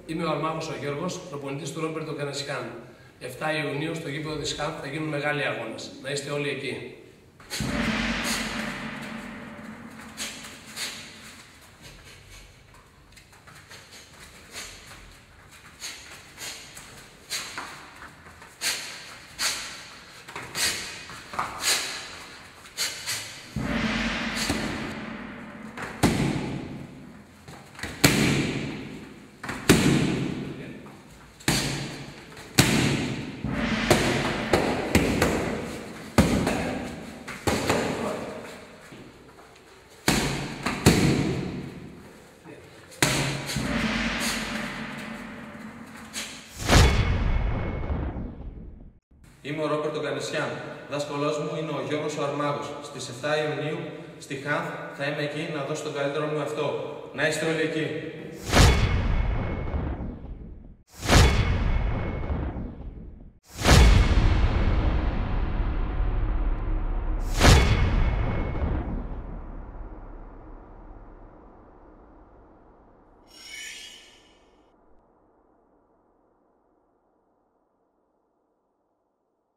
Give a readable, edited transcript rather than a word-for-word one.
Είμαι ο Αρμάχος ο Γιώργος, προπονητής του Ρόμπερτ Ογκανεσιάν. 7 Ιουνίου στο γήπεδο της ΧΑΜ θα γίνουν μεγάλοι αγώνες. Να είστε όλοι εκεί. Είμαι ο Ρόμπερτ Ογκανεσιάν. Δάσκαλός μου είναι ο Γιώργος ο Αρμάχος. Στις 7 Ιουνίου στη ΧΑΜ θα είμαι εκεί να δώσω τον καλύτερο μου εαυτό. Να είστε όλοι εκεί.